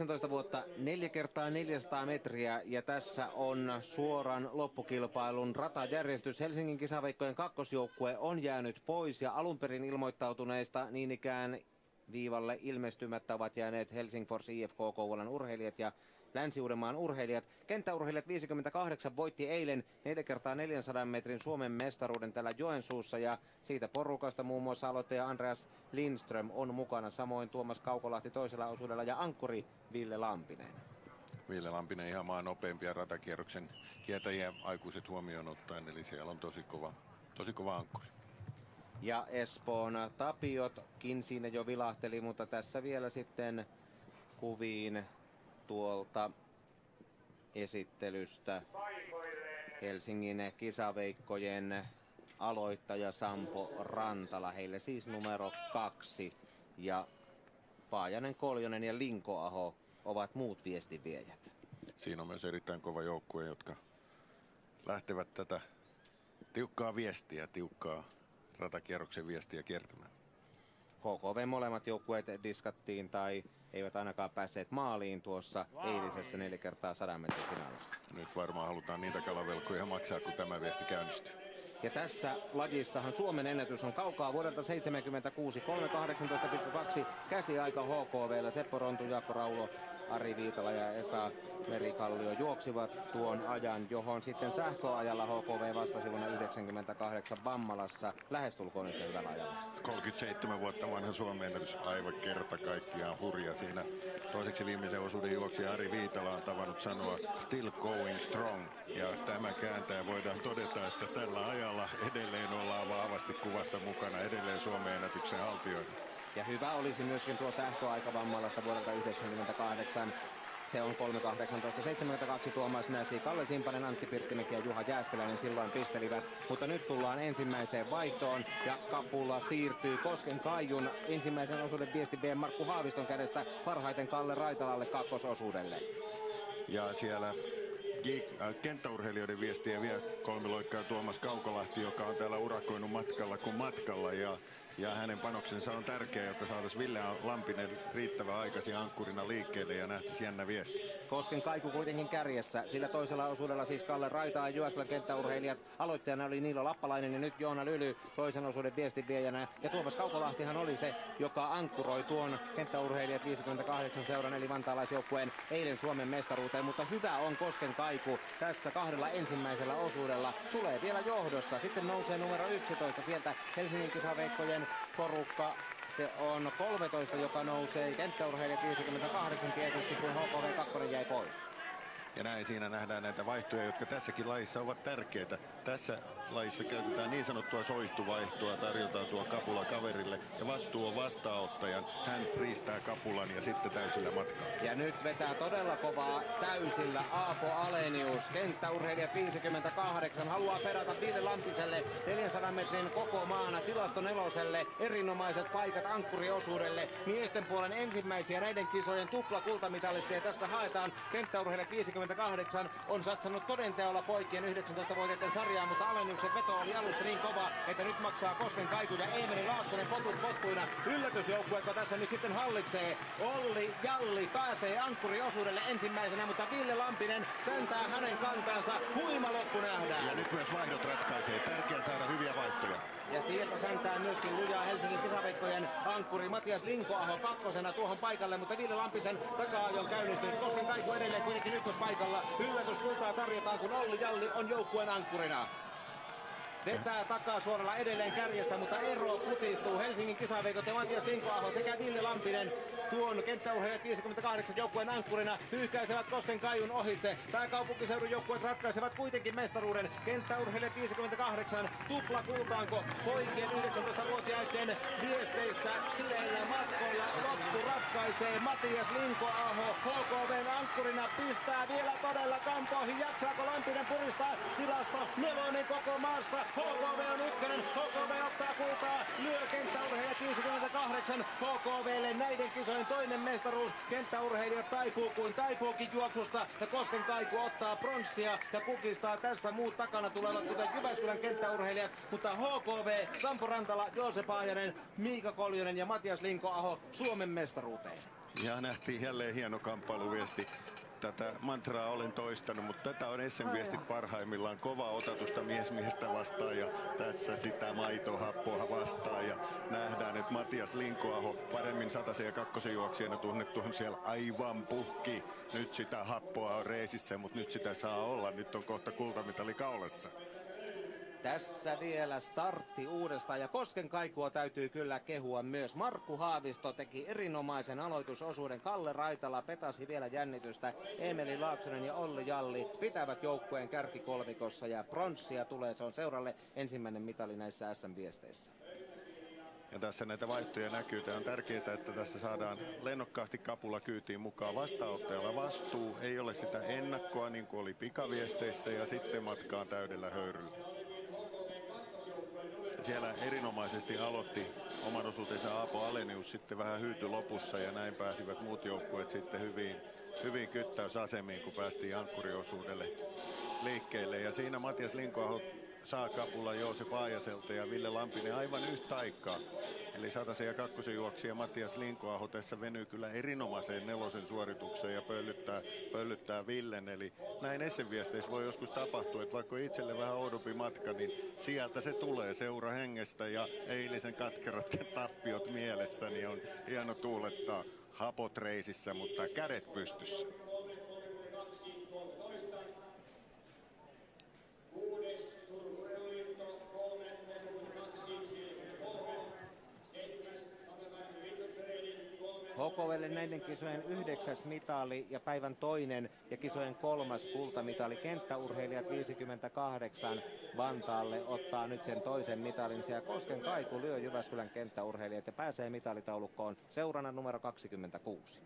19 vuotta, 4 kertaa 400 metriä ja tässä on suoran loppukilpailun ratajärjestys. Helsingin kisaveikkojen kakkosjoukkue on jäänyt pois ja alun perin ilmoittautuneista niin ikään viivalle ilmestymättä ovat jääneet Helsingfors IFK Kouvolan urheilijat ja Länsi-Uudenmaan urheilijat. Kenttäurheilijat 58 voitti eilen 4 kertaa 400 metrin Suomen mestaruuden täällä Joensuussa ja siitä porukasta muun muassa aloittaja Andreas Lindström on mukana. Samoin Tuomas Kaukolahti toisella osuudella ja ankkuri Ville Lampinen. Ville Lampinen ihan maan nopeimpia ratakierroksen kietäjiä aikuiset huomioon ottaen, eli siellä on tosi kova ankkuri. Ja Espoon Tapiotkin siinä jo vilahteli, mutta tässä vielä sitten kuviin tuolta esittelystä Helsingin kisaveikkojen aloittaja Sampo Rantala. Heille siis numero 2 ja Paajanen, Koljonen ja Linkoaho ovat muut viestinviejät. Siinä on myös erittäin kova joukkue, jotka lähtevät tätä tiukkaa ratakierroksen viestiä kiertämään. HKV molemmat joukkueet diskattiin tai eivät ainakaan päässeet maaliin tuossa eilisessä 4 kertaa 100 metrin finaalissa. Nyt varmaan halutaan niitä kalavelkoja maksaa, kun tämä viesti käynnistyy. Ja tässä lajissahan Suomen ennätys on kaukaa vuodelta 1976, 3.18,2 käsiaika HKV:llä. Seppo Rontu, Jaakko Raulo, Ari Viitala ja Esa Merikallio juoksivat tuon ajan, johon sitten sähköajalla HKV vastasi vuonna 1998 Vammalassa lähestulkoon yhtä hyvällä ajalla. 37 vuotta vanha Suomen ennätys, aivan kerta kaikkiaan hurja siinä. Toiseksi viimeisen osuuden juoksija Ari Viitala on tavannut sanoa still going strong. Ja tämä kääntää voidaan todeta, että tällä ajalla edelleen ollaan vahvasti kuvassa mukana, edelleen Suomen ennätyksen haltijoita. Ja hyvä olisi myöskin tuo sähköaika Vammalasta vuodelta 1998. Se on 3.18.72. Tuomas Näsi, Kalle Simpanen, Antti Pirttimäki ja Juha Jääskeläinen silloin pistelivät. Mutta nyt tullaan ensimmäiseen vaihtoon ja kapula siirtyy Kosken Kaijun ensimmäisen osuuden viestinviejän Markku Haaviston kädestä parhaiten Kalle Raitalalle kakkososuudelle. Ja siellä kenttäurheilijoiden viestiä vie kolmiloikkaa Tuomas Kaukolahti, joka on täällä urakoinut matkalla kuin matkalla ja hänen panoksensa on tärkeä, jotta saataisiin Ville Lampinen riittävän aikaisin ankkurina liikkeelle ja nähtäisiin jännä viesti. Kosken Kaiku kuitenkin kärjessä, sillä toisella osuudella siis Kalle Raita ja Jyväskylän kenttäurheilijat. Aloittajana oli Niilo Lappalainen ja nyt Joona Lyly toisen osuuden viestinviejänä. Ja Tuomas Kaukolahtihan oli se, joka ankkuroi tuon kenttäurheilijat 58 seuran eli vantaalaisjoukkueen eilen Suomen mestaruuteen. Mutta hyvä on Kosken Kaiku tässä kahdella ensimmäisellä osuudella. Tulee vielä johdossa. Sitten nousee numero 11 sieltä Helsingin kisaveikkojen porukka. Se on 13, joka nousee kenttäurheilijat 58 tietysti, kun HKV 2 jäi pois. Ja näin siinä nähdään näitä vaihtoja, jotka tässäkin lajissa ovat tärkeitä. Tässä lajissa käytetään niin sanottua soihtuvaihtoa, tarjotaan tuo kapula kaverille ja vastuu on vastaanottajan. Hän riistää kapulan ja sitten täysillä matkaa. Ja nyt vetää todella kovaa täysillä Aapo Alenius. Kenttäurheilijat 58 haluaa perata Ville Lampiselle 400 metrin koko maana tilasto 4. Erinomaiset paikat ankkuriosuudelle. Miesten puolen ensimmäisiä näiden kisojen tuplakultamitalisteja ja tässä haetaan kenttäurheilijat 58 on satsannut todenteolla poikien 19-vuotiaiden sarjaan, mutta Aleniuksen veto oli alussa niin kova, että nyt maksaa Kosken Kaiku ja Eemeli Laaksonen potut pottuina. Yllätysjoukkue, joka tässä nyt sitten hallitsee. Olli Jalli pääsee ankkuriosuudelle ensimmäisenä, mutta Ville Lampinen säntää hänen kantansa. Huima loppu nähdään. Ja nyt myös vaihdot ratkaisee. Tärkeää saada hyviä vaihtoja. Ja sieltä säntää myöskin lujaa Helsingin kisaveikkojen ankkuri Matias Linkoaho kakkosena tuohon paikalle, mutta Ville Lampisen taka-ajo on käynnistynyt. Kosken Kaiku edelleen kuitenkin ykköspaikalla. Yllätyskultaa tarjotaan, kun Olli Jalli on joukkueen ankkurina. Vetää takaa suoralla edelleen kärjessä, mutta ero kutistuu. Helsingin kisaveikot ja Matias Linkoaho sekä Ville Lampinen tuon kenttäurheilijat 58 joukkueen ankkurina pyyhkäisevät Kosken Kaijun ohitse. Pääkaupunkiseudun joukkueet ratkaisevat kuitenkin mestaruuden. Kenttäurheilijat 58 tupla kultaanko poikien 19-vuotiaiden viesteissä sileillä matkoilla. Loppu ratkaisee Matias Linkoaho. HKVn ankkurina pistää vielä todella kampoihin. Jaksaako Lampinen puristaa tilasto 4 koko maassa? HKV on ykkönen, HKV ottaa kultaa, lyö kenttäurheilijat 58, HKVlle näiden kisojen toinen mestaruus. Kenttäurheilijat taipuu kuin taipuukin juoksusta ja Kosken Kaiku ottaa pronssia ja kukistaa tässä muut takana tulevat kuten Jyväskylän kenttäurheilijat, mutta HKV, Sampo Rantala, Joose Paajanen, Miika Koljonen ja Matias Linkoaho Suomen mestaruuteen. Ja nähtiin jälleen hieno kamppailuviesti. Tätä mantraa olen toistanut, mutta tätä on SM-viestit parhaimmillaan. Kova otatusta miestä vastaan ja tässä sitä maitohappoa vastaan. Ja nähdään, että Matias Linkoaho, paremmin 100 ja 2 juoksijana tunnettu, on siellä aivan puhki. Nyt sitä happoa on reisissä, mutta nyt sitä saa olla. Nyt on kohta kultamitali kaulassa. Tässä vielä startti uudestaan ja Kosken kaikua täytyy kyllä kehua myös. Markku Haavisto teki erinomaisen aloitusosuuden. Kalle Raitala petasi vielä jännitystä. Emeli Laaksonen ja Olli Jalli pitävät joukkueen kärkikolmikossa ja pronssia tulee. Se on seuralle ensimmäinen mitali näissä SM-viesteissä. Ja tässä näitä vaihtoja näkyy. Tämä on tärkeää, että tässä saadaan lennokkaasti kapula kyytiin mukaan. Vastaanottajalla vastuu, ei ole sitä ennakkoa niin kuin oli pikaviesteissä ja sitten matkaan täydellä höyryllä. Siellä erinomaisesti aloitti oman osuutensa Aapo Alenius, sitten vähän hyytyi lopussa ja näin pääsivät muut joukkueet sitten hyvin kyttäysasemiin, kun päästiin ankkuriosuudelle liikkeelle. Ja siinä Matias Linkoaho saa kapula Joosep Paajaselta ja Ville Lampinen aivan yhtä aikaa. Eli 100 ja 2 juoksija Matias Linkoaho tässä venyy kyllä erinomaiseen 4. suoritukseen ja pöllyttää Villen. Eli näin SM-viesteissä voi joskus tapahtua, että vaikka itselle vähän oudompi matka, niin sieltä se tulee seurahengestä ja eilisen katkerat tappiot mielessä, niin on hieno tuulettaa hapot reisissä, mutta kädet pystyssä. Hokovelle näiden kisojen 9. mitali ja päivän toinen ja kisojen 3. kultamitali. Kenttäurheilijat 58 Vantaalle ottaa nyt sen toisen mitalinsa ja Kosken Kaiku lyö Jyväskylän kenttäurheilijat ja pääsee mitalitaulukkoon seurana numero 26.